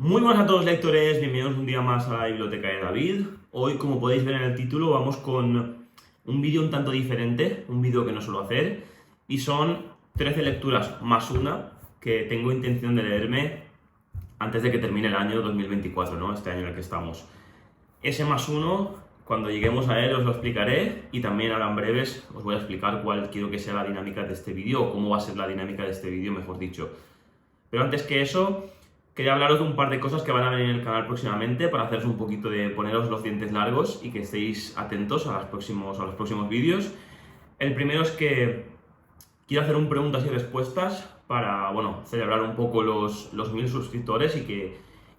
Muy buenas a todos lectores, bienvenidos un día más a la Biblioteca de David. Hoy, como podéis ver en el título, vamos con un vídeo un tanto diferente, un vídeo que no suelo hacer, y son 13 lecturas más una que tengo intención de leerme antes de que termine el año 2024, ¿no? Este año en el que estamos. Ese más uno, cuando lleguemos a él os lo explicaré, y también ahora en breves os voy a explicar cuál quiero que sea la dinámica de este vídeo, o cómo va a ser la dinámica de este vídeo, mejor dicho. Pero antes que eso, quería hablaros de un par de cosas que van a venir en el canal próximamente para haceros un poquito de poneros los dientes largos y que estéis atentos a los próximos vídeos. El primero es que quiero hacer un preguntas y respuestas para, bueno, celebrar un poco los 1000 suscriptores y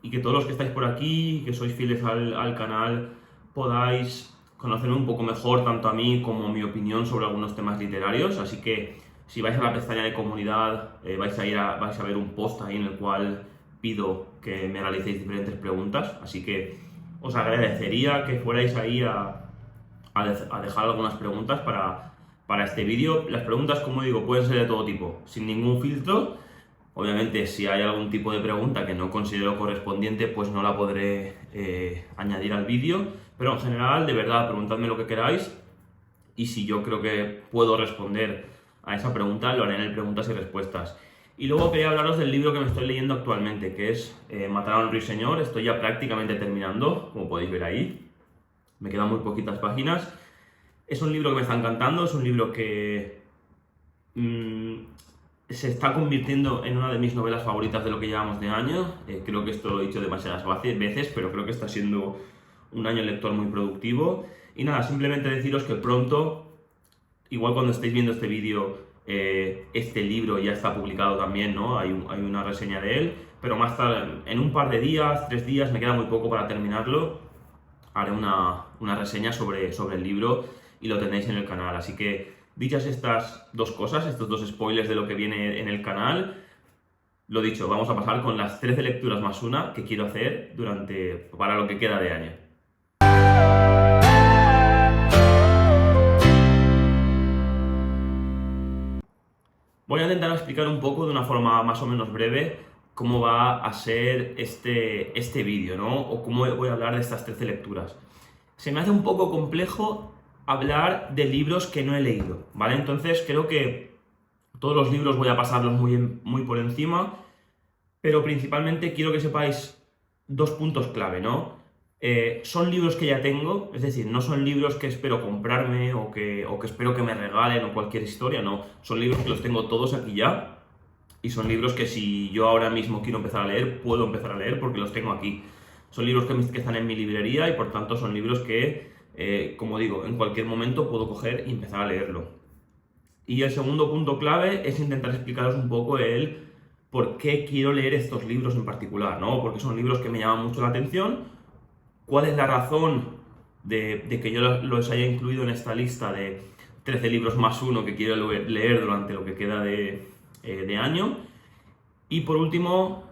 que todos los que estáis por aquí, que sois fieles al canal, podáis conocerme un poco mejor, tanto a mí como a mi opinión sobre algunos temas literarios. Así que si vais a la pestaña de comunidad, vais a ver un post ahí en el cual pido que me realicéis diferentes preguntas. Así que os agradecería que fuerais ahí a dejar algunas preguntas para este vídeo. Las preguntas, como digo, pueden ser de todo tipo, sin ningún filtro. Obviamente, si hay algún tipo de pregunta que no considero correspondiente, pues no la podré añadir al vídeo. Pero en general, de verdad, preguntadme lo que queráis. Y si yo creo que puedo responder a esa pregunta, lo haré en el preguntas y respuestas. Y luego quería hablaros del libro que me estoy leyendo actualmente, que es Matar a un ruiseñor. Estoy ya prácticamente terminando, como podéis ver ahí. Me quedan muy poquitas páginas. Es un libro que me está encantando, es un libro que se está convirtiendo en una de mis novelas favoritas de lo que llevamos de año. Creo que esto lo he dicho demasiadas veces, pero creo que está siendo un año lector muy productivo. Y nada, simplemente deciros que pronto, igual cuando estéis viendo este vídeo, este libro ya está publicado también, ¿no? Hay una reseña de él, pero más tarde, en un par de días, 3 días, me queda muy poco para terminarlo, haré una reseña sobre el libro y lo tenéis en el canal. Así que, dichas estas dos cosas, estos dos spoilers de lo que viene en el canal, lo dicho, vamos a pasar con las 13 lecturas más una que quiero hacer para lo que queda de año. Voy a intentar explicar un poco de una forma más o menos breve cómo va a ser este vídeo, ¿no? O cómo voy a hablar de estas 13 lecturas. Se me hace un poco complejo hablar de libros que no he leído, ¿vale? Entonces creo que todos los libros voy a pasarlos muy por encima, pero principalmente quiero que sepáis dos puntos clave, ¿no? Son libros que ya tengo, es decir, no son libros que espero comprarme o que espero que me regalen o cualquier historia, no. Son libros que los tengo todos aquí ya y son libros que si yo ahora mismo quiero empezar a leer, puedo empezar a leer porque los tengo aquí. Son libros que están en mi librería y por tanto son libros que, como digo, en cualquier momento puedo coger y empezar a leerlo. Y el segundo punto clave es intentar explicaros un poco el por qué quiero leer estos libros en particular, ¿no? Porque son libros que me llaman mucho la atención. ¿Cuál es la razón de que yo los haya incluido en esta lista de 13 libros más uno que quiero leer durante lo que queda de año? Y por último,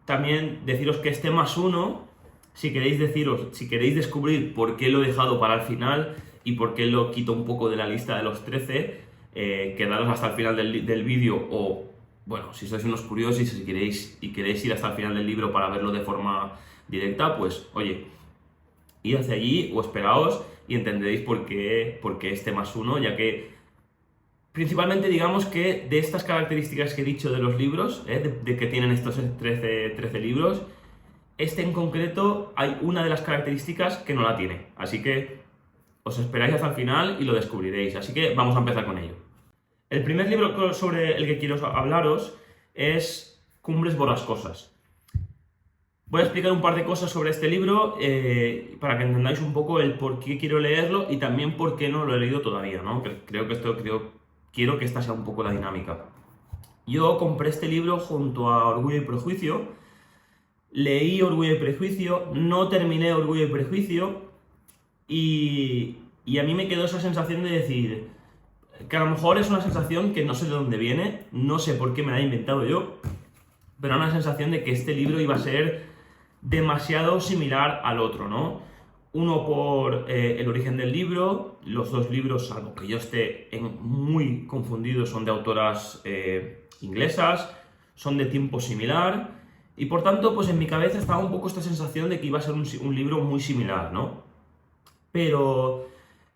también deciros que este más uno, si queréis descubrir por qué lo he dejado para el final y por qué lo quito un poco de la lista de los 13, quedaros hasta el final del vídeo o, bueno, si sois unos curiosos y si queréis ir hasta el final del libro para verlo de forma directa, pues, oye, id hacia allí o esperaos y entenderéis por qué este más uno, ya que principalmente digamos que de estas características que he dicho de los libros, de que tienen estos 13 libros, este en concreto hay una de las características que no la tiene. Así que os esperáis hasta el final y lo descubriréis. Así que vamos a empezar con ello. El primer libro sobre el que quiero hablaros es Cumbres Borrascosas. Voy a explicar un par de cosas sobre este libro para que entendáis un poco el por qué quiero leerlo y también por qué no lo he leído todavía, ¿no? Quiero que esta sea un poco la dinámica. Yo compré este libro junto a Orgullo y Prejuicio, leí Orgullo y Prejuicio, no terminé Orgullo y Prejuicio y a mí me quedó esa sensación de decir que a lo mejor es una sensación que no sé de dónde viene, no sé por qué me la he inventado yo, pero una sensación de que este libro iba a ser demasiado similar al otro, ¿no? Uno por el origen del libro, los dos libros, salvo que yo esté muy confundido, son de autoras inglesas, son de tiempo similar Y por tanto, pues en mi cabeza estaba un poco esta sensación de que iba a ser un libro muy similar, ¿no? Pero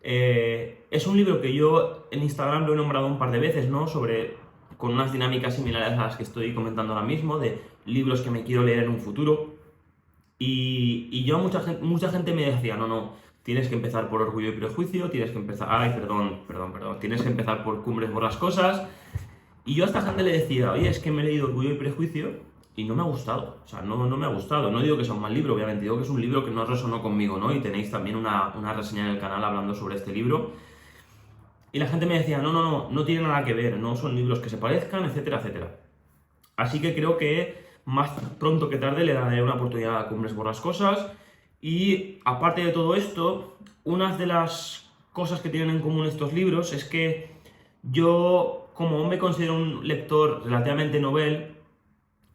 es un libro que yo en Instagram lo he nombrado un par de veces, ¿no? Con unas dinámicas similares a las que estoy comentando ahora mismo, de libros que me quiero leer en un futuro. Y yo, mucha gente me decía, no, tienes que empezar por Orgullo y Prejuicio, tienes que empezar, perdón, tienes que empezar por Cumbres Borrascosas. Y yo a esta gente le decía, oye, es que me he leído Orgullo y Prejuicio y no me ha gustado. O sea, no me ha gustado. No digo que sea un mal libro, obviamente, digo que es un libro que no resonó conmigo, ¿no? Y tenéis también una reseña en el canal hablando sobre este libro. Y la gente me decía, no tiene nada que ver, no son libros que se parezcan, etcétera, etcétera. Así que creo que más pronto que tarde le daré una oportunidad a Cumbres Borrascosas. Y aparte de todo esto, una de las cosas que tienen en común estos libros es que yo, como me considero un lector relativamente novel,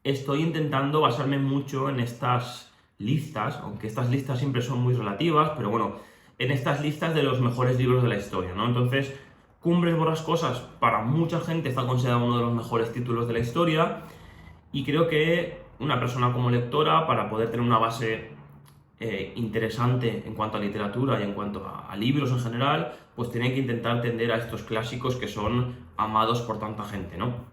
estoy intentando basarme mucho en estas listas, aunque estas listas siempre son muy relativas, pero bueno, en estas listas de los mejores libros de la historia, ¿no? Entonces, Cumbres Borrascosas para mucha gente está considerado uno de los mejores títulos de la historia, y creo que una persona como lectora, para poder tener una base interesante en cuanto a literatura y en cuanto a libros en general, pues tiene que intentar tender a estos clásicos que son amados por tanta gente, ¿no?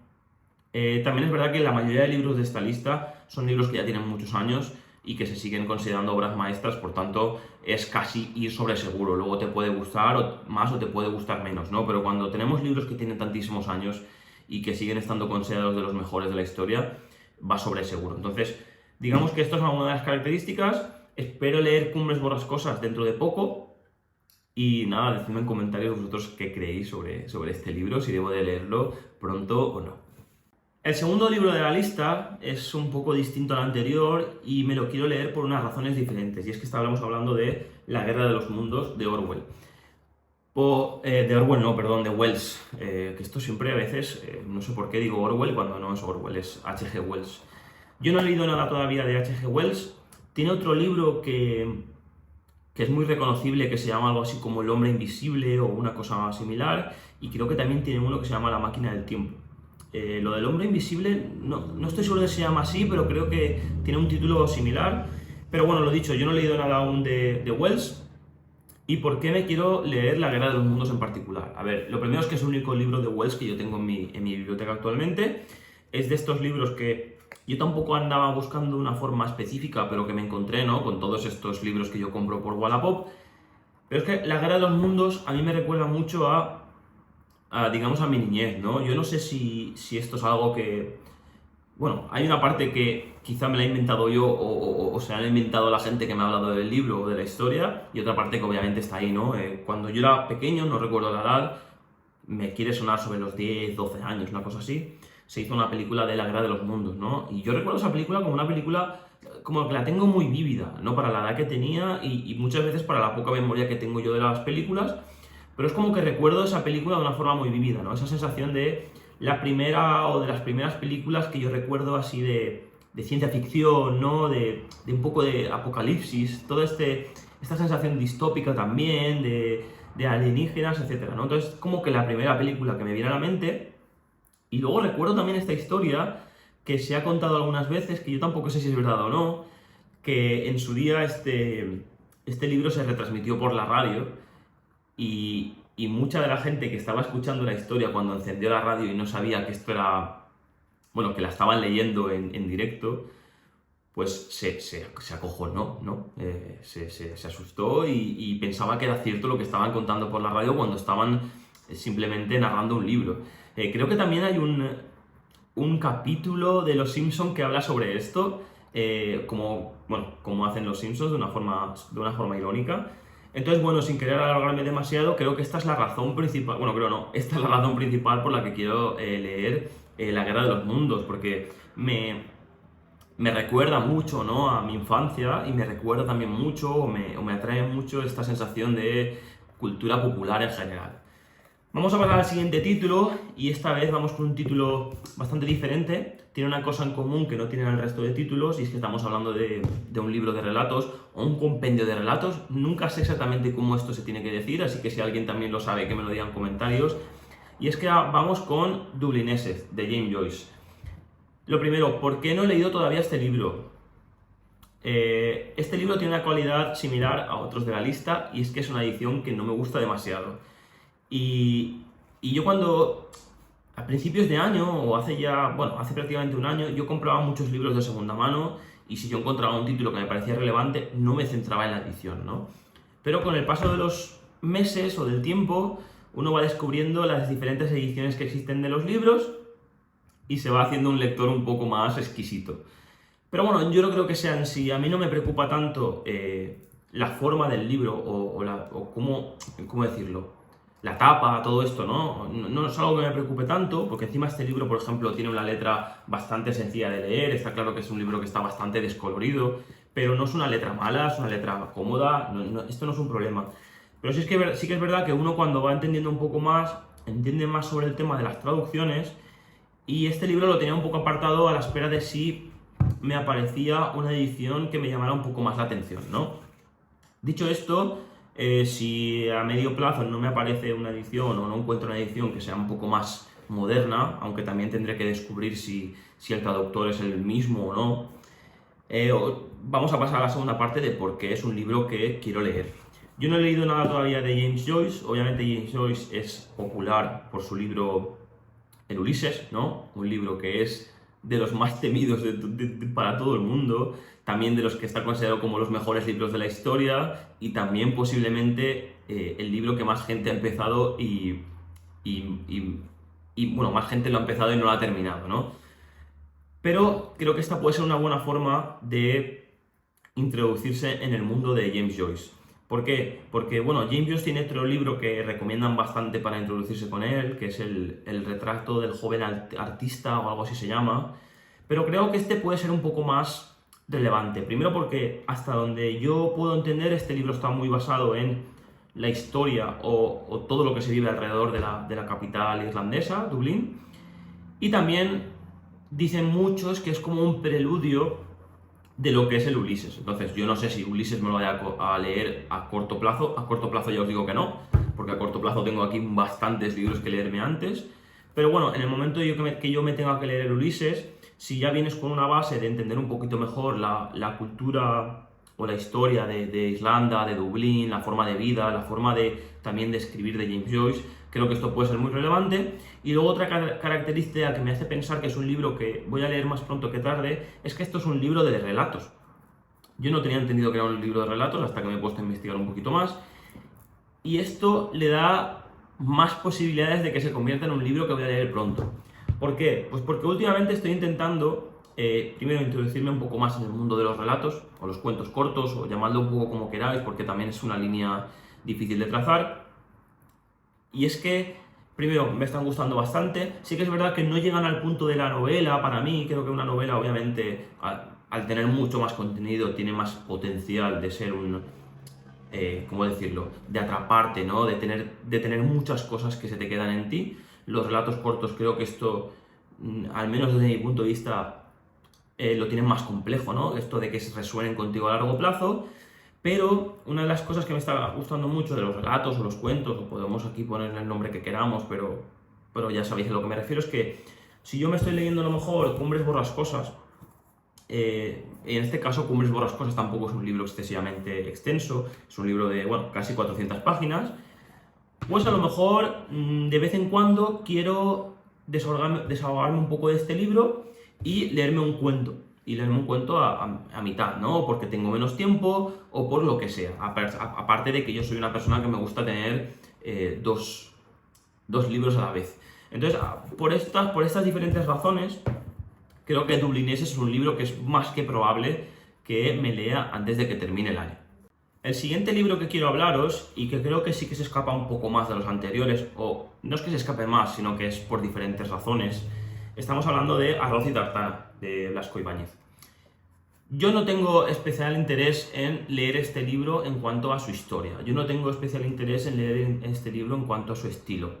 También es verdad que la mayoría de libros de esta lista son libros que ya tienen muchos años y que se siguen considerando obras maestras, por tanto es casi ir sobre seguro. Luego te puede gustar más o te puede gustar menos, ¿no? Pero cuando tenemos libros que tienen tantísimos años y que siguen estando considerados de los mejores de la historia, va sobre seguro. Entonces, digamos que esto es una de las características. Espero leer Cumbres Borrascosas dentro de poco. Y nada, decidme en comentarios vosotros qué creéis sobre este libro, si debo de leerlo pronto o no. El segundo libro de la lista es un poco distinto al anterior y me lo quiero leer por unas razones diferentes. Y es que estábamos hablando de La Guerra de los Mundos de Orwell. De Wells. Que esto siempre a veces, no sé por qué digo Orwell cuando no es Orwell, es H.G. Wells. Yo no he leído nada todavía de H.G. Wells. Tiene otro libro que es muy reconocible, que se llama algo así como El Hombre Invisible o una cosa similar. Y creo que también tiene uno que se llama La Máquina del Tiempo. Lo del Hombre Invisible, no estoy seguro de si se llama así, pero creo que tiene un título similar. Pero bueno, lo dicho, yo no he leído nada aún de Wells. ¿Y por qué me quiero leer La Guerra de los Mundos en particular? A ver, lo primero es que es el único libro de Wells que yo tengo en mi biblioteca actualmente. Es de estos libros que yo tampoco andaba buscando una forma específica, pero que me encontré, ¿no? Con todos estos libros que yo compro por Wallapop. Pero es que La Guerra de los Mundos a mí me recuerda mucho digamos, a mi niñez, ¿no? Yo no sé si esto es algo que... Bueno, hay una parte que quizá me la he inventado yo o se la han inventado la gente que me ha hablado del libro o de la historia, y otra parte que obviamente está ahí, ¿no? Cuando yo era pequeño, no recuerdo la edad, me quiere sonar sobre los 10, 12 años, una cosa así, se hizo una película de La Guerra de los Mundos, ¿no? Y yo recuerdo esa película como una película como que la tengo muy vívida, ¿no? Para la edad que tenía y muchas veces para la poca memoria que tengo yo de las películas, pero es como que recuerdo esa película de una forma muy vívida, ¿no? Esa sensación de la primera o de las primeras películas que yo recuerdo así de ciencia ficción, ¿no? De un poco de apocalipsis, toda esta sensación distópica también, de alienígenas, etcétera, ¿no? Entonces, como que la primera película que me viene a la mente. Y luego recuerdo también esta historia que se ha contado algunas veces, que yo tampoco sé si es verdad o no, que en su día este libro se retransmitió por la radio y mucha de la gente que estaba escuchando la historia cuando encendió la radio y no sabía que esto era, bueno, que la estaban leyendo en directo, pues se acojonó, ¿no? Se asustó y pensaba que era cierto lo que estaban contando por la radio cuando estaban simplemente narrando un libro. Creo que también hay un capítulo de Los Simpson que habla sobre esto, como hacen Los Simpsons de una forma irónica. Entonces, bueno, sin querer alargarme demasiado, creo que esta es la razón principal, esta es la razón principal por la que quiero leer La Guerra de los Mundos, porque me recuerda mucho, ¿no? A mi infancia, y me recuerda también mucho, o me atrae mucho esta sensación de cultura popular en general. Vamos a pasar al siguiente título, y esta vez vamos con un título bastante diferente. Tiene una cosa en común que no tienen el resto de títulos, y es que estamos hablando de un libro de relatos, o un compendio de relatos. Nunca sé exactamente cómo esto se tiene que decir, así que si alguien también lo sabe, que me lo diga en comentarios. Y es que vamos con Dublineses, de James Joyce. Lo primero, ¿por qué no he leído todavía este libro? Este libro tiene una cualidad similar a otros de la lista y es que es una edición que no me gusta demasiado. Y, y yo cuando, a principios de año, o hace ya, bueno, hace prácticamente un año, yo compraba muchos libros de segunda mano y si yo encontraba un título que me parecía relevante, no me centraba en la edición, ¿no? Pero con el paso de los meses o del tiempo, uno va descubriendo las diferentes ediciones que existen de los libros y se va haciendo un lector un poco más exquisito. Pero bueno, yo no creo que sea en sí. A mí no me preocupa tanto la forma del libro o cómo decirlo, la tapa, todo esto, ¿no? No es algo que me preocupe tanto, porque encima este libro, por ejemplo, tiene una letra bastante sencilla de leer. Está claro que es un libro que está bastante descolorido, pero no es una letra mala, es una letra cómoda. Esto no es un problema. Pero sí que es verdad que uno cuando va entendiendo un poco más, entiende más sobre el tema de las traducciones. Y este libro lo tenía un poco apartado a la espera de si me aparecía una edición que me llamara un poco más la atención, ¿no? Dicho esto, si a medio plazo no me aparece una edición o no encuentro una edición que sea un poco más moderna, aunque también tendré que descubrir si el traductor es el mismo o no, vamos a pasar a la segunda parte de por qué es un libro que quiero leer. Yo no he leído nada todavía de James Joyce. Obviamente James Joyce es popular por su libro El Ulises, ¿no? Un libro que es de los más temidos para todo el mundo, también de los que está considerado como los mejores libros de la historia y también posiblemente el libro que más gente ha empezado bueno, más gente lo ha empezado y no lo ha terminado, ¿no? Pero creo que esta puede ser una buena forma de introducirse en el mundo de James Joyce. ¿Por qué? Porque, bueno, James Joyce tiene otro libro que recomiendan bastante para introducirse con él, que es el retrato del joven artista o algo así se llama, pero creo que este puede ser un poco más relevante. Primero porque hasta donde yo puedo entender este libro está muy basado en la historia o todo lo que se vive alrededor de la capital irlandesa, Dublín, y también dicen muchos que es como un preludio de lo que es el Ulises. Entonces, yo no sé si Ulises me lo vaya a leer a corto plazo. A corto plazo ya os digo que no, porque a corto plazo tengo aquí bastantes libros que leerme antes. Pero bueno, en el momento que yo me tenga que leer el Ulises, si ya vienes con una base de entender un poquito mejor la cultura o la historia de Irlanda, de Dublín, la forma de vida, la forma también de escribir de James Joyce, creo que esto puede ser muy relevante. Y luego otra característica que me hace pensar que es un libro que voy a leer más pronto que tarde, es que esto es un libro de relatos. Yo no tenía entendido que era un libro de relatos hasta que me he puesto a investigar un poquito más. Y esto le da más posibilidades de que se convierta en un libro que voy a leer pronto. ¿Por qué? Pues porque últimamente estoy intentando, primero, introducirme un poco más en el mundo de los relatos, o los cuentos cortos, o llamadlo un poco como queráis, porque también es una línea difícil de trazar. Y es que, primero, me están gustando bastante. Sí que es verdad que no llegan al punto de la novela para mí. Creo que una novela, obviamente, al tener mucho más contenido, tiene más potencial de ser ¿cómo decirlo? De atraparte, ¿no? De tener muchas cosas que se te quedan en ti. Los relatos cortos, creo que esto, al menos desde mi punto de vista, lo tienen más complejo, ¿no? Esto de que se resuenen contigo a largo plazo. Pero una de las cosas que me está gustando mucho de los relatos o los cuentos, o podemos aquí ponerle el nombre que queramos, pero ya sabéis a lo que me refiero, es que si yo me estoy leyendo a lo mejor Cumbres Borrascosas, en este caso Cumbres Borrascosas tampoco es un libro excesivamente extenso, es un libro de, bueno, casi 400 páginas, pues a lo mejor de vez en cuando quiero desahogarme un poco de este libro y leerme un cuento. Y leerme un cuento a mitad, ¿no? Porque tengo menos tiempo o por lo que sea. Aparte de que yo soy una persona que me gusta tener dos libros a la vez. Entonces, por estas diferentes razones, creo que Dublineses es un libro que es más que probable que me lea antes de que termine el año. El siguiente libro que quiero hablaros, y que creo que sí que se escapa un poco más de los anteriores, o no es que se escape más, sino que es por diferentes razones, estamos hablando de Arroz y Tartana, de Blasco Ibáñez. Yo no tengo especial interés en leer este libro en cuanto a su historia. Yo no tengo especial interés en leer este libro en cuanto a su estilo,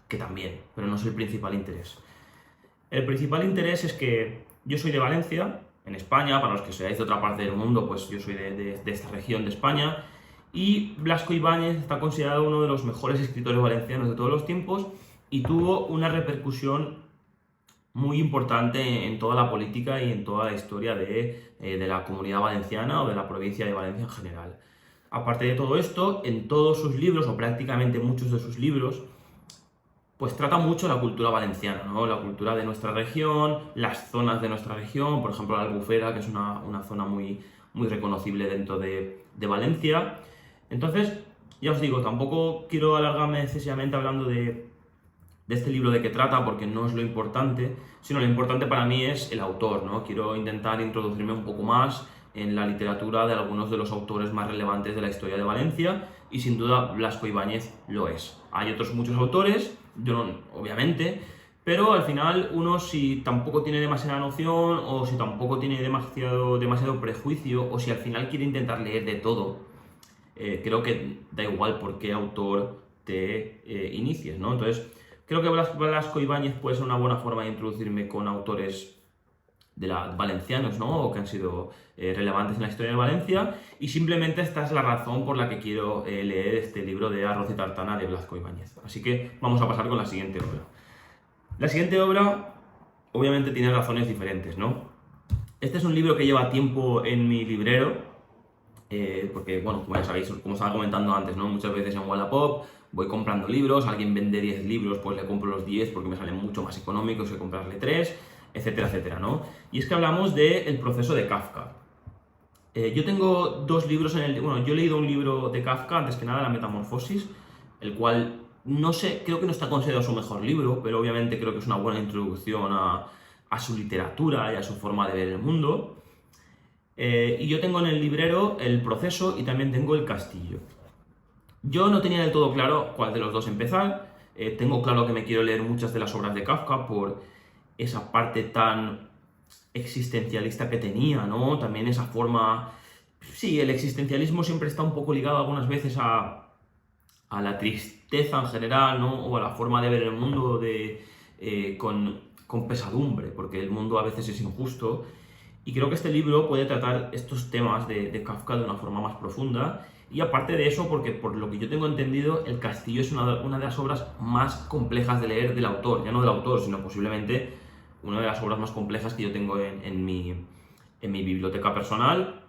que también, pero no es el principal interés. El principal interés es que yo soy de Valencia, en España. Para los que seáis de otra parte del mundo, pues yo soy de esta región de España, y Blasco Ibáñez está considerado uno de los mejores escritores valencianos de todos los tiempos y tuvo una repercusión muy importante en toda la política y en toda la historia de la Comunidad Valenciana o de la provincia de Valencia en general. Aparte de todo esto, en todos sus libros, o prácticamente muchos de sus libros, pues trata mucho la cultura valenciana, ¿no? La cultura de nuestra región, las zonas de nuestra región, por ejemplo la Albufera, que es una zona muy, muy reconocible dentro de Valencia. Entonces, ya os digo, tampoco quiero alargarme excesivamente hablando de este libro de qué trata, porque no es lo importante, sino lo importante para mí es el autor, ¿no? Quiero intentar introducirme un poco más en la literatura de algunos de los autores más relevantes de la historia de Valencia, y sin duda Blasco Ibáñez lo es. Hay otros muchos autores, yo no, obviamente, pero al final uno, si tampoco tiene demasiada noción, o si tampoco tiene demasiado prejuicio, o si al final quiere intentar leer de todo, creo que da igual por qué autor te inicies, ¿no? Entonces, creo que Blasco Ibáñez puede ser una buena forma de introducirme con autores valencianos, ¿no? O que han sido relevantes en la historia de Valencia, y simplemente esta es la razón por la que quiero leer este libro de Arroz y Tartana de Blasco Ibáñez. Así que vamos a pasar con la siguiente obra. La siguiente obra, obviamente, tiene razones diferentes, ¿no? Este es un libro que lleva tiempo en mi librero, porque, bueno, como ya sabéis, como estaba comentando antes, ¿no? Muchas veces en Wallapop voy comprando libros, alguien vende 10 libros, pues le compro los 10 porque me salen mucho más económicos que comprarle 3, etcétera, etcétera, ¿no? Y es que hablamos del proceso de Kafka. Yo tengo dos libros Bueno, yo he leído un libro de Kafka, antes que nada, La Metamorfosis, el cual, no sé, creo que no está considerado su mejor libro, pero obviamente creo que es una buena introducción a su literatura y a su forma de ver el mundo. Y yo tengo en el librero El Proceso y también tengo El Castillo. Yo no tenía del todo claro cuál de los dos empezar. Tengo claro que me quiero leer muchas de las obras de Kafka por esa parte tan existencialista que tenía, ¿no? También esa forma... Sí, el existencialismo siempre está un poco ligado algunas veces a la tristeza en general, ¿no? O a la forma de ver el mundo con pesadumbre, porque el mundo a veces es injusto. Y creo que este libro puede tratar estos temas de Kafka de una forma más profunda. Y aparte de eso, porque por lo que yo tengo entendido, El Castillo es una de las obras más complejas de leer del autor. Ya no del autor, sino posiblemente una de las obras más complejas que yo tengo en mi biblioteca personal.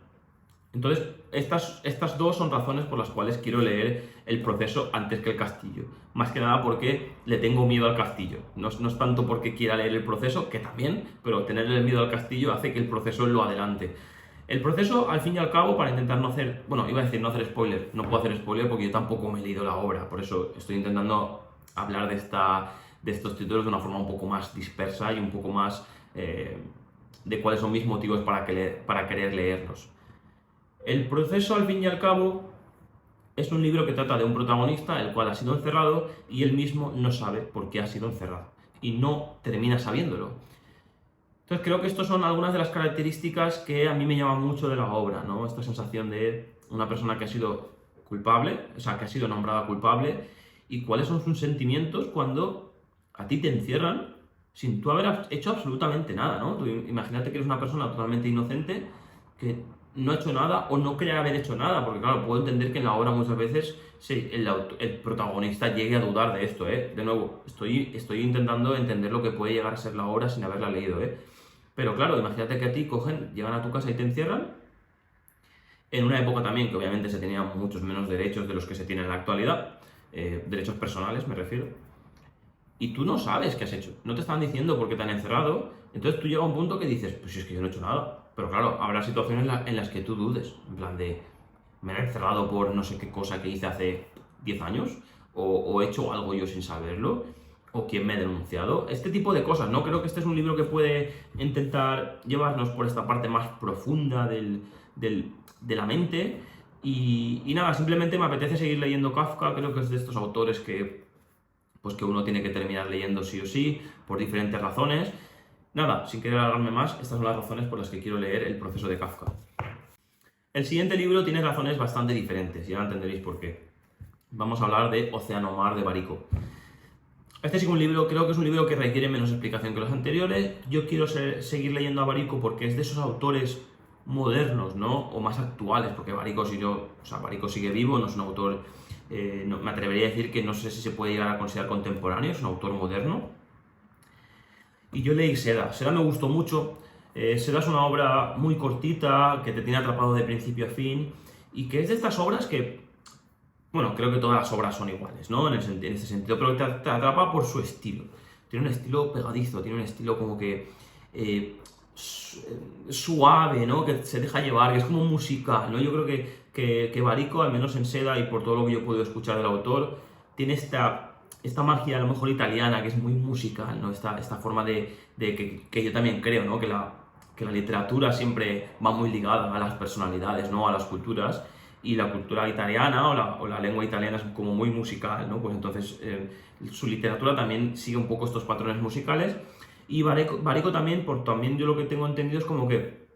Entonces, estas dos son razones por las cuales quiero leer El Proceso antes que El Castillo. Más que nada porque le tengo miedo al Castillo. No es tanto porque quiera leer El Proceso, que también, pero tenerle miedo al Castillo hace que El Proceso lo adelante. El Proceso, al fin y al cabo, para intentar no hacer... Bueno, iba a decir no hacer spoiler. No puedo hacer spoiler porque yo tampoco me he leído la obra. Por eso estoy intentando hablar de estos títulos de una forma un poco más dispersa y un poco más de cuáles son mis motivos para querer leerlos. El Proceso, al fin y al cabo, es un libro que trata de un protagonista el cual ha sido encerrado y él mismo no sabe por qué ha sido encerrado y no termina sabiéndolo. Entonces creo que estas son algunas de las características que a mí me llaman mucho de la obra, ¿no? Esta sensación de una persona que ha sido culpable, o sea, que ha sido nombrada culpable, y cuáles son sus sentimientos cuando a ti te encierran sin tú haber hecho absolutamente nada, ¿no? Tú imagínate que eres una persona totalmente inocente que no ha hecho nada o no cree haber hecho nada, porque claro, puedo entender que en la obra muchas veces sí, el protagonista llegue a dudar de esto, ¿eh? De nuevo, estoy intentando entender lo que puede llegar a ser la obra sin haberla leído, ¿eh? Pero claro, imagínate que a ti llegan a tu casa y te encierran, en una época también que obviamente se tenían muchos menos derechos de los que se tienen en la actualidad, derechos personales me refiero, y tú no sabes qué has hecho, no te están diciendo por qué te han encerrado, entonces tú llegas a un punto que dices, pues si es que yo no he hecho nada. Pero claro, habrá situaciones en las que tú dudes, en plan de, me han encerrado por no sé qué cosa que hice hace 10 años, o he hecho algo yo sin saberlo, o quién me ha denunciado, este tipo de cosas, ¿no? Creo que este es un libro que puede intentar llevarnos por esta parte más profunda de la mente, y nada, simplemente me apetece seguir leyendo Kafka. Creo que es de estos autores que uno tiene que terminar leyendo sí o sí, por diferentes razones. Nada, sin querer alargarme más, estas son las razones por las que quiero leer El Proceso de Kafka. El siguiente libro tiene razones bastante diferentes, y ahora entenderéis por qué. Vamos a hablar de Océano Mar de Barico. Este sí creo que es un libro que requiere menos explicación que los anteriores. Yo quiero seguir leyendo a Barico porque es de esos autores modernos, ¿no? O más actuales, porque Barico sigue vivo, no es un autor... no, me atrevería a decir que no sé si se puede llegar a considerar contemporáneo, es un autor moderno. y yo leí Seda. Seda me gustó mucho. Seda es una obra muy cortita, que te tiene atrapado de principio a fin, y que es de estas obras que, bueno, creo que todas las obras son iguales, ¿no? En ese sentido, pero te atrapa por su estilo. Tiene un estilo pegadizo, tiene un estilo como que suave, ¿no? Que se deja llevar, que es como musical, ¿no? Yo creo que Barico, al menos en Seda y por todo lo que yo he podido escuchar del autor, tiene esta magia a lo mejor italiana, que es muy musical, ¿no? Esta forma que yo también creo, ¿no? Que la literatura siempre va muy ligada a las personalidades, ¿no? A las culturas, y la cultura italiana o la lengua italiana es como muy musical, ¿no? Pues entonces su literatura también sigue un poco estos patrones musicales, y Barico también, también yo lo que tengo entendido es como que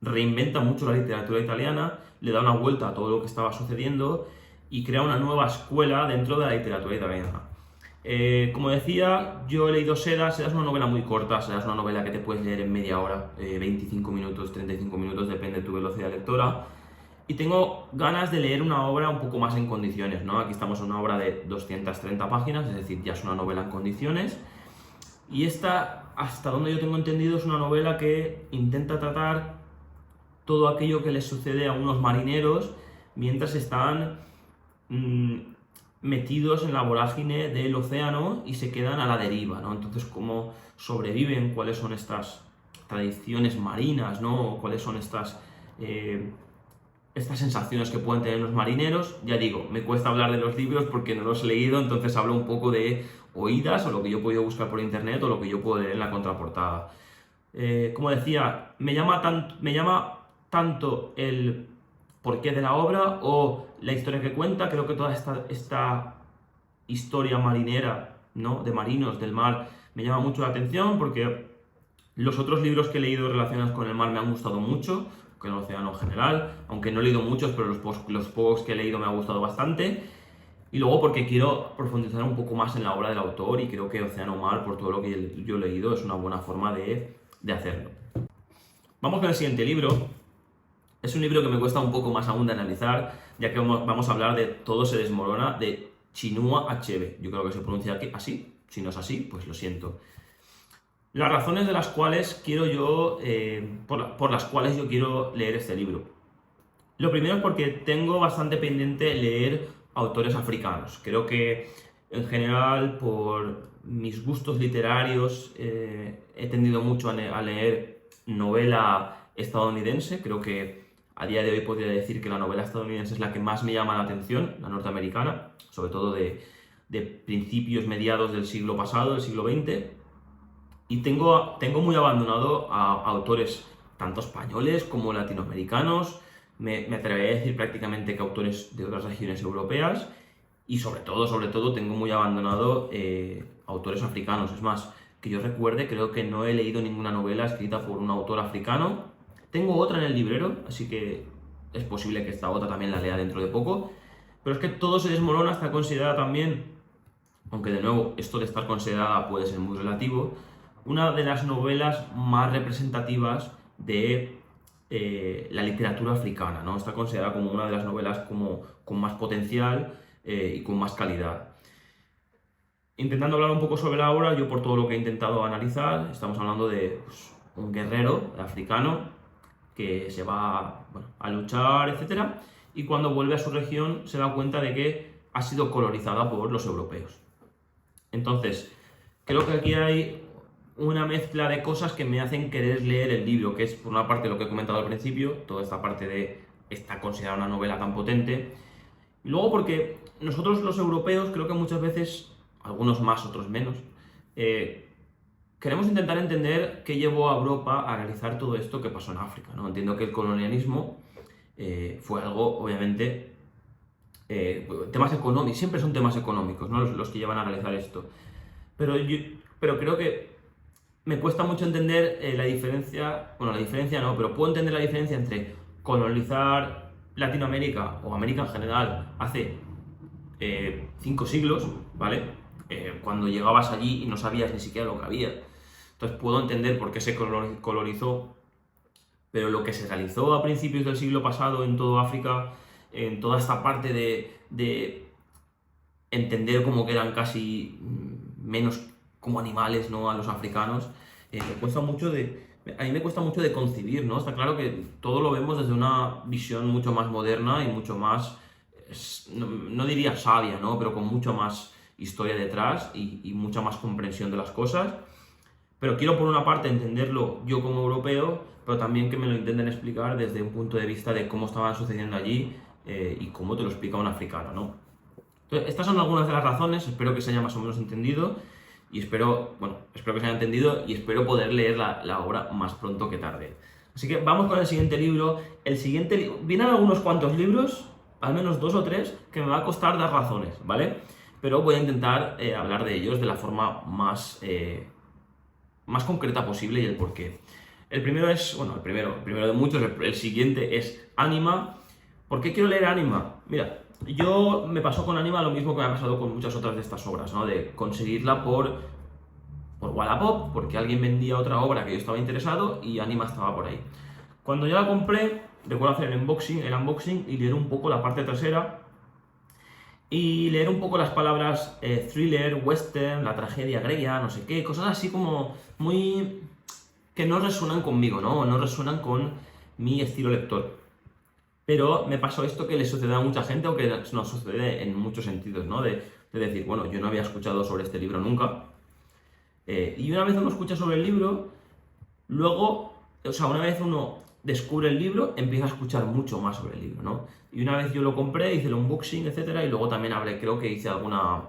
reinventa mucho la literatura italiana, le da una vuelta a todo lo que estaba sucediendo y crea una nueva escuela dentro de la literatura italiana. Como decía, yo he leído Seda. Seda es una novela muy corta, Seda es una novela que te puedes leer en media hora, 25 minutos, 35 minutos, depende de tu velocidad lectora. Y tengo ganas de leer una obra un poco más en condiciones, ¿no? Aquí estamos en una obra de 230 páginas, es decir, ya es una novela en condiciones. Y esta, hasta donde yo tengo entendido, es una novela que intenta tratar todo aquello que les sucede a unos marineros mientras están metidos en la vorágine del océano y se quedan a la deriva, ¿no? Entonces, cómo sobreviven, cuáles son estas tradiciones marinas, ¿no? Cuáles son estas sensaciones que pueden tener los marineros. Ya digo, me cuesta hablar de los libros porque no los he leído, entonces hablo un poco de oídas, o lo que yo he podido buscar por internet, o lo que yo puedo leer en la contraportada. Como decía, me llama tanto el porqué de la obra o la historia que cuenta. Creo que toda esta historia marinera, ¿no? De marinos, del mar, me llama mucho la atención, porque los otros libros que he leído relacionados con el mar me han gustado mucho, con el océano en general, aunque no he leído muchos, pero los pocos que he leído me han gustado bastante. Y luego porque quiero profundizar un poco más en la obra del autor, y creo que Océano Mar, por todo lo que yo he leído, es una buena forma de hacerlo. Vamos con el siguiente libro. Es un libro que me cuesta un poco más aún de analizar, ya que vamos a hablar de Todo se desmorona, de Chinua Achebe. Yo creo que se pronuncia así. Si no es así, pues lo siento. Las razones de las cuales quiero yo, por las cuales yo quiero leer este libro. Lo primero es porque tengo bastante pendiente leer autores africanos. Creo que, en general, por mis gustos literarios, he tendido mucho a leer novela estadounidense. Creo que a día de hoy podría decir que la novela estadounidense es la que más me llama la atención, la norteamericana, sobre todo de principios, mediados del siglo pasado, del siglo XX. Y tengo muy abandonado a autores tanto españoles como latinoamericanos. Me atrevería a decir prácticamente que autores de otras regiones europeas. Y sobre todo tengo muy abandonado autores africanos. Es más, que yo recuerde, creo que no he leído ninguna novela escrita por un autor africano. Tengo otra en el librero, así que es posible que esta otra también la lea dentro de poco. Pero es que Todo se desmorona está considerada también, aunque de nuevo esto de estar considerada puede ser muy relativo, una de las novelas más representativas de la literatura africana, ¿no? Está considerada como una de las novelas con más potencial y con más calidad. Intentando hablar un poco sobre la obra, yo por todo lo que he intentado analizar, estamos hablando de un guerrero africano que se va, bueno, a luchar, etc. Y cuando vuelve a su región se da cuenta de que ha sido colonizada por los europeos. Entonces, creo que aquí hay una mezcla de cosas que me hacen querer leer el libro, que es, por una parte, lo que he comentado al principio, toda esta parte de esta considerada una novela tan potente, y luego porque nosotros los europeos, creo que muchas veces, algunos más, otros menos, queremos intentar entender qué llevó a Europa a realizar todo esto que pasó en África, ¿no? Entiendo que el colonialismo fue algo, obviamente, temas económicos, siempre son temas económicos, ¿no? Los que llevan a realizar esto. Pero creo que me cuesta mucho entender la diferencia, bueno, la diferencia no, pero puedo entender la diferencia entre colonizar Latinoamérica o América en general hace 5 siglos, ¿vale? Cuando llegabas allí y no sabías ni siquiera lo que había. Entonces puedo entender por qué se colonizó, pero lo que se realizó a principios del siglo pasado en toda África, en toda esta parte de entender como que eran casi menos como animales, ¿no?, a los africanos, a mí me cuesta mucho de concebir, ¿no? Está claro que todo lo vemos desde una visión mucho más moderna y mucho más, no diría sabia, ¿no? Pero con mucho más historia detrás y mucha más comprensión de las cosas. Pero quiero por una parte entenderlo yo como europeo, pero también que me lo intenten explicar desde un punto de vista de cómo estaban sucediendo allí y cómo te lo explica un africano, ¿no? Entonces, estas son algunas de las razones, espero que se haya más o menos entendido y espero que se haya entendido y espero poder leer la obra más pronto que tarde. Así que vamos con el siguiente libro. Vienen algunos cuantos libros, al menos 2 o 3, que me va a costar dar razones, ¿vale? Pero voy a intentar hablar de ellos de la forma más concreta posible y el porqué. El primero es, bueno, el primero de muchos, el siguiente es Anima. ¿Por qué quiero leer Anima? Mira, me pasó con Anima lo mismo que me ha pasado con muchas otras de estas obras, ¿no? De conseguirla por Wallapop, porque alguien vendía otra obra que yo estaba interesado y Anima estaba por ahí. Cuando ya la compré, recuerdo hacer el unboxing y leer un poco la parte trasera y leer un poco las palabras thriller, western, la tragedia griega, no sé qué, cosas así como muy que no resuenan conmigo, ¿no? No resuenan con mi estilo lector. Pero me pasó esto que le sucede a mucha gente, o que nos sucede en muchos sentidos, ¿no? De decir, bueno, yo no había escuchado sobre este libro nunca. Y una vez uno escucha sobre el libro, luego, o sea, una vez uno descubre el libro, empieza a escuchar mucho más sobre el libro, ¿no? Y una vez yo lo compré, hice el unboxing, etcétera, y luego también creo que hice alguna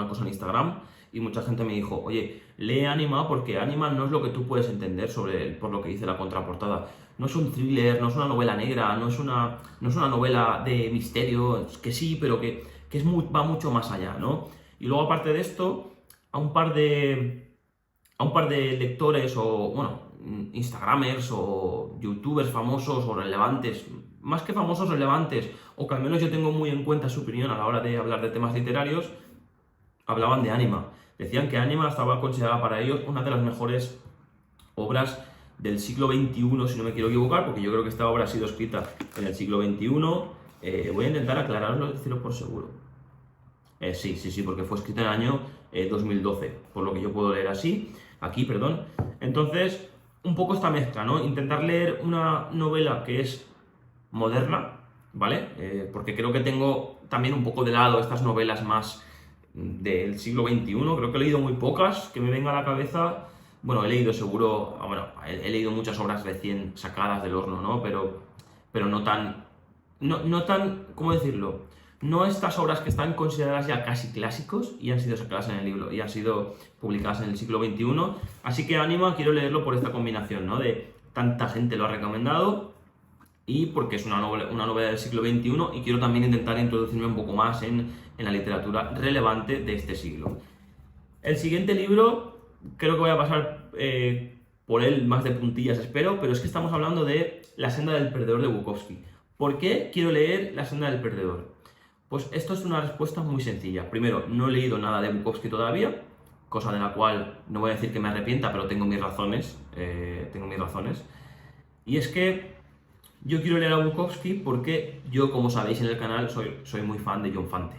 cosa en Instagram, y mucha gente me dijo, oye, lee Anima porque Anima no es lo que tú puedes entender por lo que dice la contraportada. No es un thriller, no es una novela negra, no es una novela de misterio, que sí, pero que va mucho más allá, ¿no? Y luego, aparte de esto, a un par de lectores o, bueno, Instagramers o YouTubers famosos o relevantes, más que famosos, relevantes, o que al menos yo tengo muy en cuenta su opinión a la hora de hablar de temas literarios, hablaban de Anima. Decían que Anima estaba considerada para ellos una de las mejores obras del siglo XXI, si no me quiero equivocar, porque yo creo que esta obra ha sido escrita en el siglo XXI. Voy a intentar aclararlo y decirlo por seguro. Sí, porque fue escrita en el año 2012, por lo que yo puedo leer aquí, perdón. Entonces, un poco esta mezcla, ¿no? Intentar leer una novela que es moderna, ¿vale? Porque creo que tengo también un poco de lado estas novelas más del siglo XXI. Creo que he leído muy pocas que me venga a la cabeza. Bueno, he leído seguro, bueno, he leído muchas obras recién sacadas del horno, ¿no? Pero no tan, ¿cómo decirlo? No estas obras que están consideradas ya casi clásicos y han sido sacadas en el libro y han sido publicadas en el siglo XXI. Así que Anima quiero leerlo por esta combinación, ¿no? De tanta gente lo ha recomendado y porque es una novela del siglo XXI y quiero también intentar introducirme un poco más en la literatura relevante de este siglo. El siguiente libro, creo que voy a pasar por él más de puntillas, espero, pero es que estamos hablando de La senda del perdedor de Bukowski. ¿Por qué quiero leer La senda del perdedor? Pues esto es una respuesta muy sencilla. Primero, no he leído nada de Bukowski todavía, cosa de la cual no voy a decir que me arrepienta, pero tengo mis razones. Y es que yo quiero leer a Bukowski porque yo, como sabéis en el canal, soy muy fan de John Fante.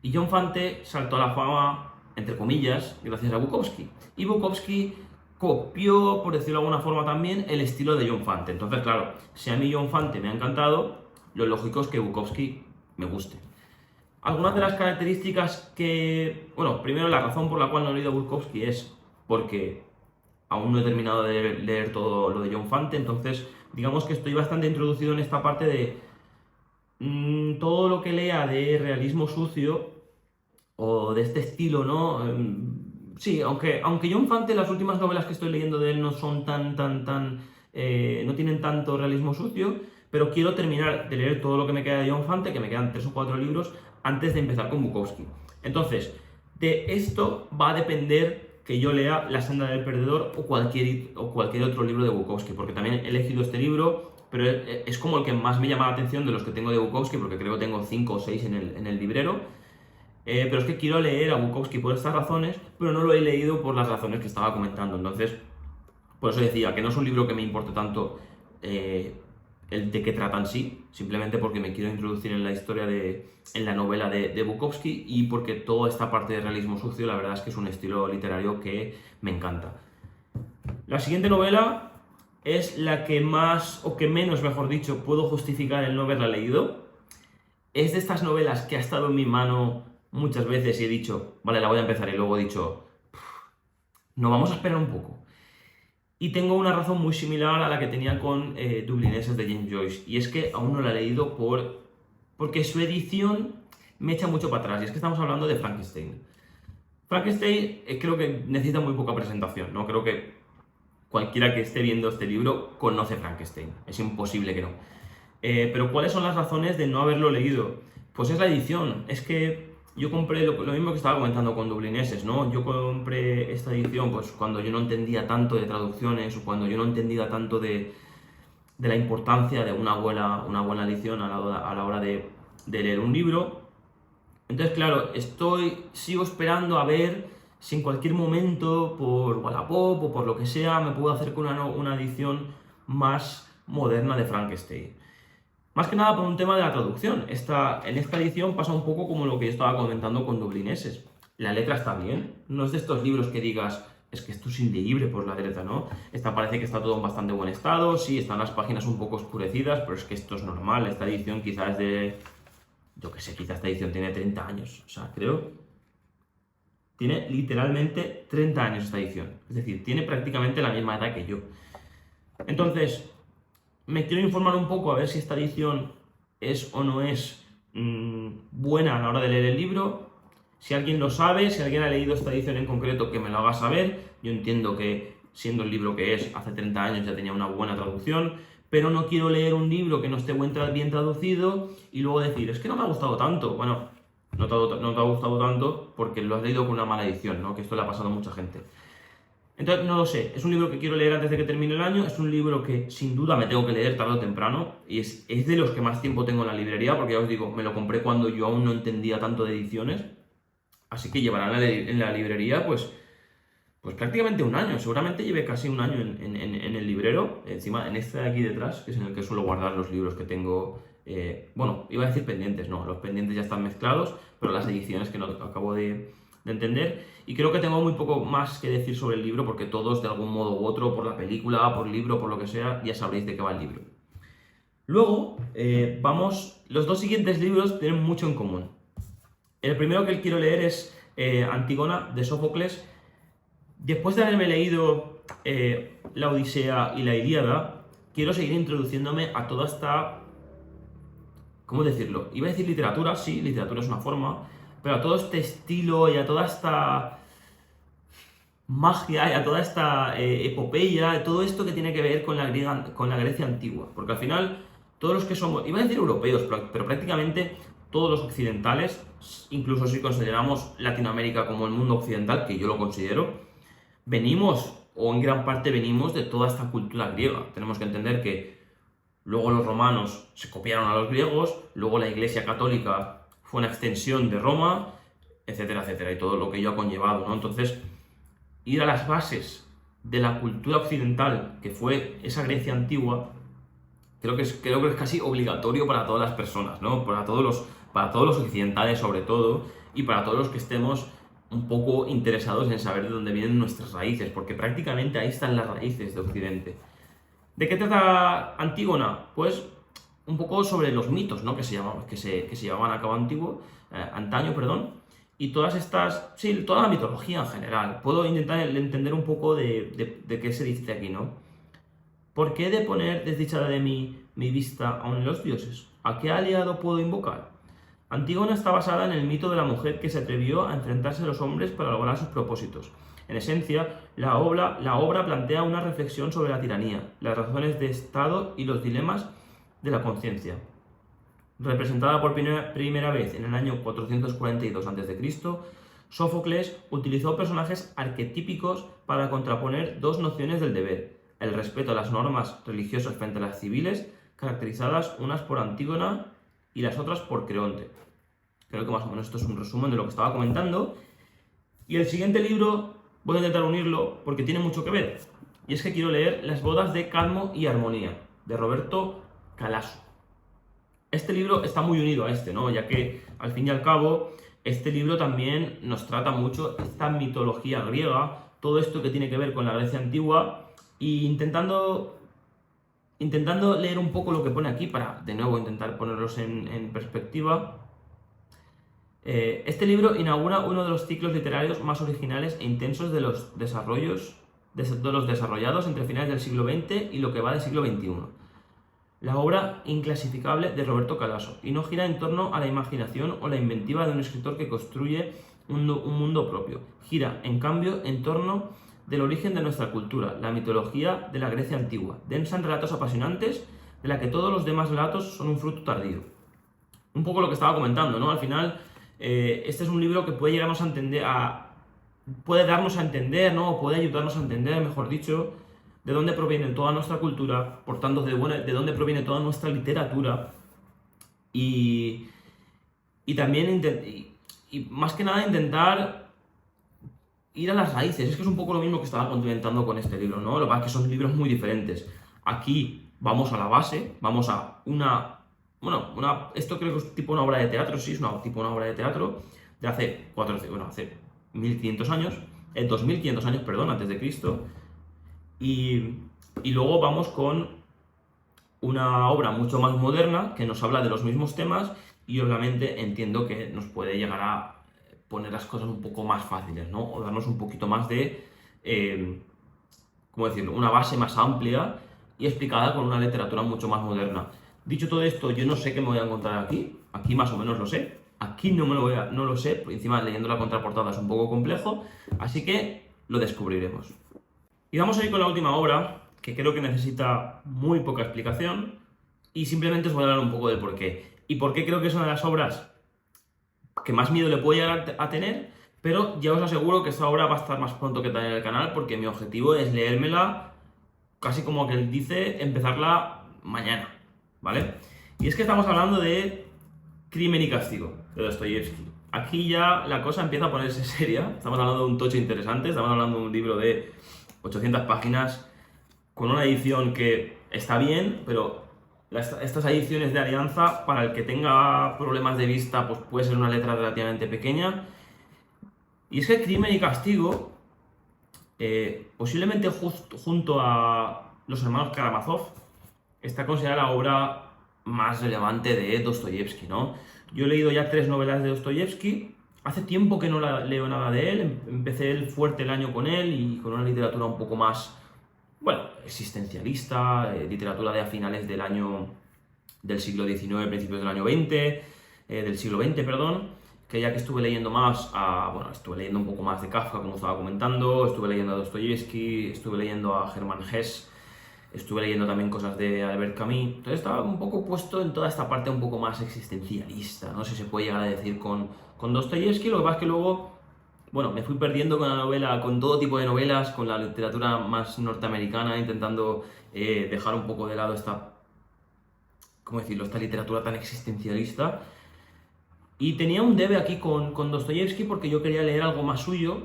Y John Fante saltó a la fama, entre comillas, gracias a Bukowski. Y Bukowski copió, por decirlo de alguna forma también, el estilo de John Fante. Entonces, claro, si a mí John Fante me ha encantado, lo lógico es que Bukowski me guste. Algunas de las características bueno, primero la razón por la cual no he leído Bukowski es porque aún no he terminado de leer todo lo de John Fante, entonces digamos que estoy bastante introducido en esta parte de todo lo que lea de realismo sucio o de este estilo, ¿no? Sí, aunque John Fante, las últimas novelas que estoy leyendo de él no son no tienen tanto realismo sucio, pero quiero terminar de leer todo lo que me queda de John Fante, que me quedan 3 o 4 libros, antes de empezar con Bukowski. Entonces, de esto va a depender que yo lea La senda del perdedor o cualquier otro libro de Bukowski, porque también he elegido este libro, pero es como el que más me llama la atención de los que tengo de Bukowski, porque creo que tengo 5 o 6 en el librero. Pero es que quiero leer a Bukowski por estas razones, pero no lo he leído por las razones que estaba comentando. Entonces, por eso decía que no es un libro que me importe tanto el de qué trata en sí, simplemente porque me quiero introducir en la historia en la novela de Bukowski y porque toda esta parte de realismo sucio, la verdad es que es un estilo literario que me encanta. La siguiente novela es la que más, o que menos, mejor dicho, puedo justificar el no haberla leído. Es de estas novelas que ha estado en mi mano muchas veces y he dicho, vale, la voy a empezar, y luego he dicho, no, vamos a esperar un poco. Y tengo una razón muy similar a la que tenía con Dublineses de James Joyce, y es que aún no la he leído porque su edición me echa mucho para atrás, y es que estamos hablando de Frankenstein. Frankenstein creo que necesita muy poca presentación, ¿no? Creo que cualquiera que esté viendo este libro conoce Frankenstein, es imposible que no. Pero ¿cuáles son las razones de no haberlo leído? Pues es la edición, es que yo compré lo mismo que estaba comentando con Dublineses, ¿no? Yo compré esta edición pues cuando yo no entendía tanto de traducciones o cuando yo no entendía tanto de la importancia de una buena edición a la hora de leer un libro. Entonces, claro, sigo esperando a ver si en cualquier momento, por Wallapop o por lo que sea, me puedo hacer con una edición más moderna de Frankenstein. Más que nada por un tema de la traducción. En esta edición pasa un poco como lo que yo estaba comentando con Dublineses. La letra está bien, no es de estos libros que digas, es que esto es inlegible por la letra, ¿no? Esta parece que está todo en bastante buen estado, sí, están las páginas un poco oscurecidas, pero es que esto es normal. Esta edición quizás es de... Yo qué sé, quizás esta edición tiene 30 años. O sea, creo... Tiene literalmente 30 años esta edición. Es decir, tiene prácticamente la misma edad que yo. Entonces, me quiero informar un poco a ver si esta edición es o no es buena a la hora de leer el libro. Si alguien lo sabe, si alguien ha leído esta edición en concreto, que me lo haga saber. Yo entiendo que, siendo el libro que es, hace 30 años ya tenía una buena traducción, pero no quiero leer un libro que no esté bien traducido y luego decir, es que no me ha gustado tanto. Bueno, no te ha gustado tanto porque lo has leído con una mala edición, ¿no? Que esto le ha pasado a mucha gente. Entonces, no lo sé, es un libro que quiero leer antes de que termine el año, es un libro que sin duda me tengo que leer tarde o temprano, y es de los que más tiempo tengo en la librería, porque ya os digo, me lo compré cuando yo aún no entendía tanto de ediciones, así que llevará en la librería pues prácticamente un año, seguramente lleve casi un año en el librero, encima en este de aquí detrás, que es en el que suelo guardar los libros que tengo, bueno, iba a decir pendientes, no, los pendientes ya están mezclados, pero las ediciones que no acabo de entender, y creo que tengo muy poco más que decir sobre el libro, porque todos de algún modo u otro, por la película, por el libro, por lo que sea, ya sabréis de qué va el libro. Luego, los dos siguientes libros tienen mucho en común. El primero que quiero leer es Antígona, de Sófocles. Después de haberme leído la Odisea y la Ilíada, quiero seguir introduciéndome a toda esta... ¿Cómo decirlo? Iba a decir literatura, sí, literatura es una forma, pero a todo este estilo y a toda esta magia y a toda esta epopeya, todo esto que tiene que ver con la Grecia antigua. Porque al final, todos los que somos, iba a decir europeos, pero prácticamente todos los occidentales, incluso si consideramos Latinoamérica como el mundo occidental, que yo lo considero, venimos, o en gran parte venimos, de toda esta cultura griega. Tenemos que entender que luego los romanos se copiaron a los griegos, luego la Iglesia Católica fue una extensión de Roma, etcétera, etcétera, y todo lo que ello ha conllevado, ¿no? Entonces, ir a las bases de la cultura occidental, que fue esa Grecia antigua, creo que es casi obligatorio para todas las personas, ¿no? Para todos los occidentales sobre todo, y para todos los que estemos un poco interesados en saber de dónde vienen nuestras raíces, porque prácticamente ahí están las raíces de Occidente. ¿De qué trata Antígona? Pues un poco sobre los mitos, ¿no? que se llevaban a cabo antaño, y todas estas, sí, toda la mitología en general. Puedo intentar entender un poco de qué se dice aquí, ¿no? ¿Por qué he de poner desdichada de mí mi vista aún en los dioses? ¿A qué aliado puedo invocar? Antígona está basada en el mito de la mujer que se atrevió a enfrentarse a los hombres para lograr sus propósitos. En esencia, la obra plantea una reflexión sobre la tiranía, las razones de Estado y los dilemas de la conciencia. Representada por primera vez en el año 442 a.C., Sófocles utilizó personajes arquetípicos para contraponer dos nociones del deber: el respeto a las normas religiosas frente a las civiles, caracterizadas unas por Antígona y las otras por Creonte. Creo que más o menos esto es un resumen de lo que estaba comentando. Y el siguiente libro voy a intentar unirlo porque tiene mucho que ver. Y es que quiero leer Las bodas de Calmo y Armonía, de Roberto Calasso. Este libro está muy unido a este, ¿no? Ya que, al fin y al cabo, este libro también nos trata mucho esta mitología griega, todo esto que tiene que ver con la Grecia antigua, y intentando leer un poco lo que pone aquí para, de nuevo, intentar ponerlos en perspectiva. Este libro inaugura uno de los ciclos literarios más originales e intensos de los desarrollados entre finales del siglo XX y lo que va del siglo XXI. La obra inclasificable de Roberto Calasso, y no gira en torno a la imaginación o la inventiva de un escritor que construye un mundo propio. Gira, en cambio, en torno del origen de nuestra cultura, la mitología de la Grecia antigua, densa en relatos apasionantes, de la que todos los demás relatos son un fruto tardío. Un poco lo que estaba comentando, ¿no? Al final, este es un libro que puede llegarnos a entender, puede darnos a entender, ¿no? O puede ayudarnos a entender, mejor dicho, de dónde proviene toda nuestra cultura, por tanto, de dónde proviene toda nuestra literatura, y también, y más que nada, intentar ir a las raíces. Es que es un poco lo mismo que estaba comentando con este libro, ¿no? Lo que pasa es que son libros muy diferentes. Aquí vamos a la base, vamos a esto creo que es tipo una obra de teatro, sí, es tipo una obra de teatro de hace hace 1500 años, 2500 años, perdón, antes de Cristo, y luego vamos con una obra mucho más moderna que nos habla de los mismos temas y obviamente entiendo que nos puede llegar a poner las cosas un poco más fáciles, ¿no? O darnos un poquito más de, ¿cómo decirlo?, una base más amplia y explicada con una literatura mucho más moderna. Dicho todo esto, yo no sé qué me voy a encontrar aquí. Aquí más o menos lo sé. Aquí no lo sé, porque encima leyendo la contraportada es un poco complejo, así que lo descubriremos. Y vamos a ir con la última obra, que creo que necesita muy poca explicación, y simplemente os voy a hablar un poco del porqué. Y por qué creo que es una de las obras que más miedo le puedo llegar a tener, pero ya os aseguro que esta obra va a estar más pronto que tal en el canal, porque mi objetivo es leérmela, casi como que él dice, empezarla mañana, ¿vale? Y es que estamos hablando de Crimen y Castigo, de Dostoyevsky. Aquí ya la cosa empieza a ponerse seria, estamos hablando de un tocho interesante, estamos hablando de un libro de 800 páginas, con una edición que está bien, pero estas ediciones de Alianza, para el que tenga problemas de vista, pues puede ser una letra relativamente pequeña. Y es que Crimen y Castigo, posiblemente junto a Los hermanos Karamazov, está considerada la obra más relevante de Dostoyevsky, ¿no? Yo he leído ya 3 novelas de Dostoyevsky, hace tiempo que no leo nada de él, empecé el fuerte el año con él y con una literatura un poco más, bueno, existencialista, literatura de a finales del siglo XIX, principios del año XX, del siglo XX, perdón, que ya que estuve leyendo más, estuve leyendo un poco más de Kafka, como estaba comentando, estuve leyendo a Dostoyevsky, estuve leyendo a Hermann Hesse, estuve leyendo también cosas de Albert Camus, entonces estaba un poco puesto en toda esta parte un poco más existencialista, no sé si se puede llegar a decir con Dostoyevsky. Lo que pasa es que luego, bueno, me fui perdiendo con la novela, con todo tipo de novelas, con la literatura más norteamericana, intentando dejar un poco de lado esta, ¿cómo decirlo?, esta literatura tan existencialista. Y tenía un debe aquí con Dostoyevsky porque yo quería leer algo más suyo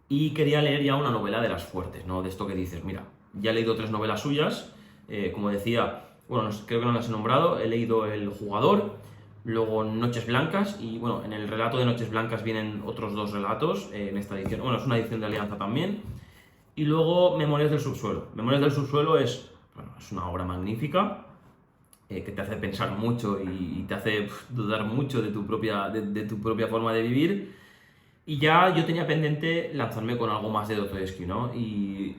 y quería leer ya una novela de las fuertes, ¿no? De esto que dices, mira, ya he leído 3 novelas suyas, como decía, bueno, creo que no las he nombrado, he leído El jugador, luego Noches Blancas, y bueno, en el relato de Noches Blancas vienen otros 2 relatos en esta edición, bueno, es una edición de Alianza también, y luego Memorias del subsuelo. Memorias del subsuelo es una obra magnífica, que te hace pensar mucho y te hace dudar mucho de tu propia forma de vivir. Y ya yo tenía pendiente lanzarme con algo más de Dostoyevsky, ¿no? Y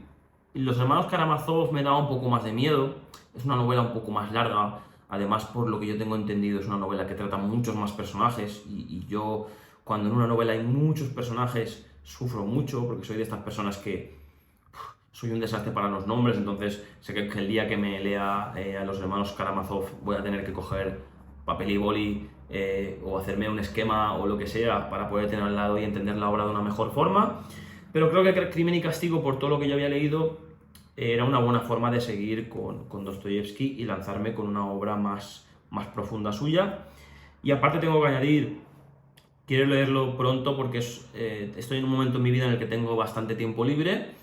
Los hermanos Karamazov me daba un poco más de miedo, es una novela un poco más larga, además por lo que yo tengo entendido es una novela que trata muchos más personajes y yo cuando en una novela hay muchos personajes sufro mucho porque soy de estas personas que soy un desastre para los nombres, entonces sé que el día que me lea a los hermanos Karamazov voy a tener que coger papel y boli o hacerme un esquema o lo que sea para poder tener al lado y entender la obra de una mejor forma. Pero creo que Crimen y Castigo, por todo lo que yo había leído, era una buena forma de seguir con Dostoyevsky y lanzarme con una obra más profunda suya. Y aparte tengo que añadir, quiero leerlo pronto porque estoy en un momento en mi vida en el que tengo bastante tiempo libre,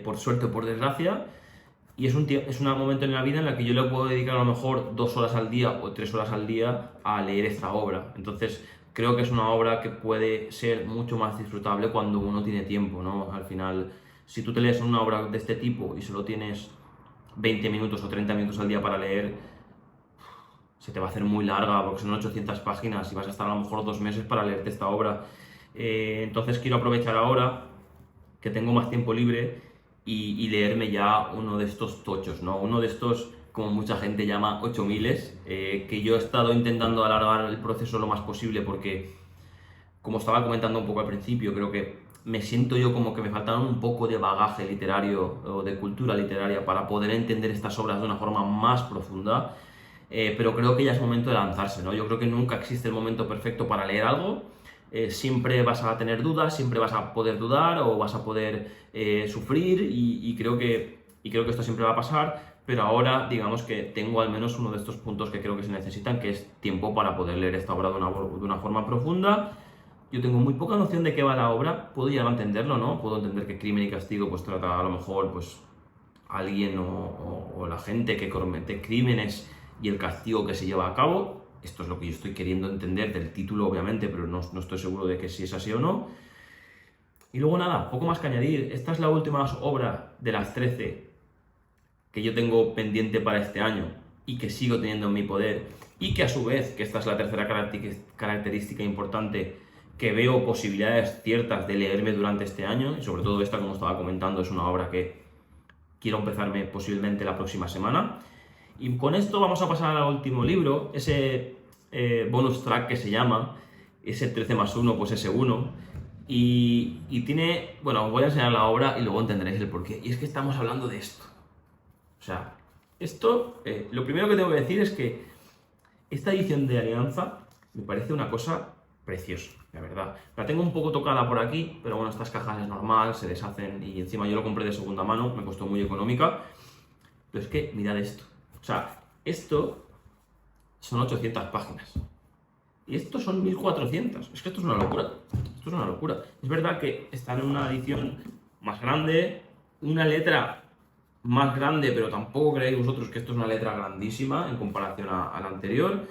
por suerte o por desgracia, y es un momento en la vida en el que yo le puedo dedicar a lo mejor 2 horas al día o 3 horas al día a leer esta obra. Entonces creo que es una obra que puede ser mucho más disfrutable cuando uno tiene tiempo, ¿no? Al final Si tú te lees una obra de este tipo y solo tienes 20 minutos o 30 minutos al día para leer, se te va a hacer muy larga porque son 800 páginas y vas a estar a lo mejor 2 meses para leerte esta obra. Entonces quiero aprovechar ahora que tengo más tiempo libre y leerme ya uno de estos tochos, ¿no? Uno de estos, como mucha gente llama, 8000, que yo he estado intentando alargar el proceso lo más posible porque, como estaba comentando un poco al principio, creo que me siento yo como que me faltaron un poco de bagaje literario o de cultura literaria para poder entender estas obras de una forma más profunda. Pero creo que ya es momento de lanzarse, ¿no? Yo creo que nunca existe el momento perfecto para leer algo. Siempre vas a tener dudas, siempre vas a poder dudar o vas a poder sufrir y creo que esto siempre va a pasar, pero ahora digamos que tengo al menos uno de estos puntos que creo que se necesitan, que es tiempo para poder leer esta obra de una forma profunda. Yo tengo muy poca noción de qué va la obra, puedo llegar a entenderlo, ¿no? Puedo entender que Crimen y Castigo pues trata a lo mejor pues alguien o la gente que comete crímenes y el castigo que se lleva a cabo. Esto es lo que yo estoy queriendo entender del título, obviamente, pero no estoy seguro de que si es así o no. Y luego nada, poco más que añadir. Esta es la última obra de las 13 que yo tengo pendiente para este año y que sigo teniendo en mi poder. Y que a su vez, que esta es la tercera característica importante, que veo posibilidades ciertas de leerme durante este año. Y sobre todo esta, como estaba comentando, es una obra que quiero empezarme posiblemente la próxima semana. Y con esto vamos a pasar al último libro, ese bonus track que se llama, ese 13 más 1, pues ese 1. Y tiene, bueno, os voy a enseñar la obra y luego entenderéis el porqué. Y es que estamos hablando de esto. O sea, esto, lo primero que tengo que decir es que esta edición de Alianza me parece una cosa preciosa, la verdad. La tengo un poco tocada por aquí, pero bueno, estas cajas es normal, se deshacen y encima yo lo compré de segunda mano, me costó muy económica. Pero es que mirad esto. O sea, esto son 800 páginas. Y estos son 1400. Es que esto es una locura. Esto es una locura. Es verdad que está en una edición más grande, una letra más grande, pero tampoco creéis vosotros que esto es una letra grandísima en comparación a la anterior.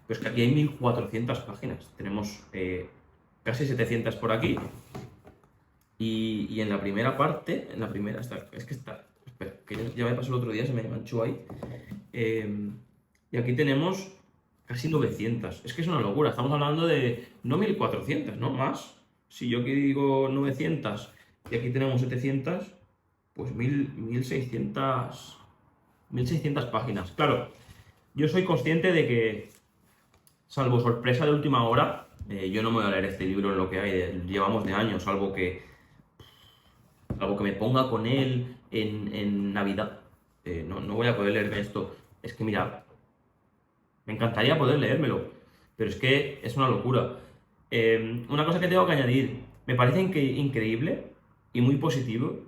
Pero es que aquí hay 1400 páginas. Tenemos casi 700 por aquí. Y en la primera parte, en la primera está, es que está... Espera, que ya me pasó el otro día, se me manchó ahí. Y aquí tenemos casi 900. Es que es una locura. Estamos hablando de no 1400, ¿no? Más. Si yo aquí digo 900 y aquí tenemos 700, pues 1600 páginas. Claro, yo soy consciente de que, salvo sorpresa de última hora, yo no me voy a leer este libro en lo que hay, llevamos de años, salvo que me ponga con él en Navidad. No voy a poder leerme esto. Es que mirad, me encantaría poder leérmelo, pero es que es una locura. Una cosa que tengo que añadir, me parece increíble y muy positivo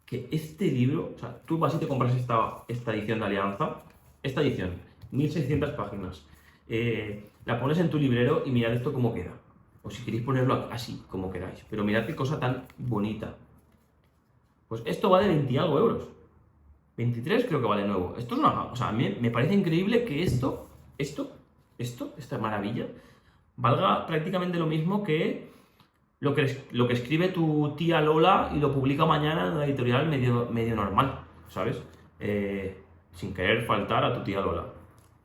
que este libro, o sea, tú vas y te compras esta edición de Alianza, esta edición, 1600 páginas, la pones en tu librero y mirad esto cómo queda. O si queréis ponerlo así, como queráis, pero mirad qué cosa tan bonita. Pues esto vale 20 y algo euros. 23 creo que vale nuevo. Esto es una... O sea, a mí me parece increíble que esta maravilla, valga prácticamente lo mismo que lo que escribe tu tía Lola y lo publica mañana en una editorial medio normal, ¿sabes? Sin querer faltar a tu tía Lola.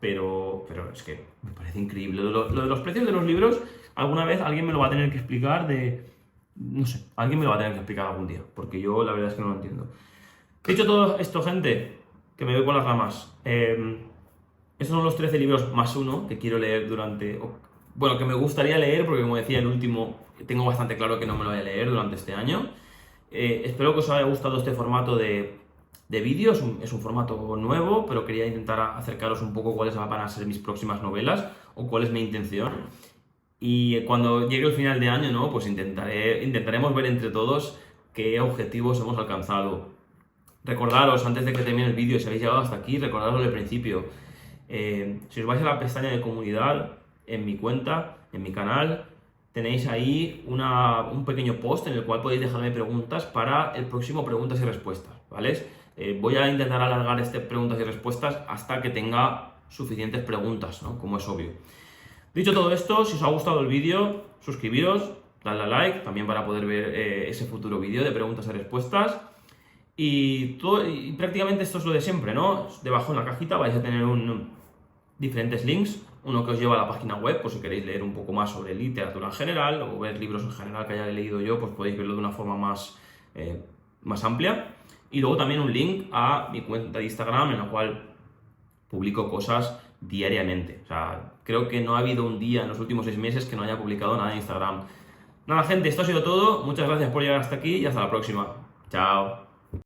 Pero es que me parece increíble. Lo de los precios de los libros, alguna vez alguien me lo va a tener que explicar no sé, alguien me lo va a tener que explicar algún día, porque yo la verdad es que no lo entiendo. Dicho todo esto, gente, que me voy con las ramas, estos son los 13 libros más uno que quiero leer bueno, que me gustaría leer, porque como decía el último, tengo bastante claro que no me lo voy a leer durante este año. Espero que os haya gustado este formato de vídeo, es un formato nuevo, pero quería intentar acercaros un poco cuáles van a ser mis próximas novelas o cuál es mi intención. Y cuando llegue el final de año, ¿no? Pues intentaremos ver entre todos qué objetivos hemos alcanzado. Recordaros, antes de que termine el vídeo, si habéis llegado hasta aquí, recordaros del principio. Si os vais a la pestaña de comunidad, en mi cuenta, en mi canal, tenéis ahí un pequeño post en el cual podéis dejarme preguntas para el próximo preguntas y respuestas, ¿vale? Voy a intentar alargar este preguntas y respuestas hasta que tenga suficientes preguntas, ¿no? Como es obvio. Dicho todo esto, si os ha gustado el vídeo, suscribiros, dadle a like, también para poder ver ese futuro vídeo de preguntas y respuestas. Y prácticamente esto es lo de siempre, ¿no? Debajo en la cajita vais a tener diferentes links, uno que os lleva a la página web, por si queréis leer un poco más sobre literatura en general, o ver libros en general que haya leído yo, pues podéis verlo de una forma más amplia. Y luego también un link a mi cuenta de Instagram, en la cual publico cosas diariamente. O sea, creo que no ha habido un día en los últimos 6 meses que no haya publicado nada en Instagram. Nada, gente, esto ha sido todo. Muchas gracias por llegar hasta aquí y hasta la próxima. Chao.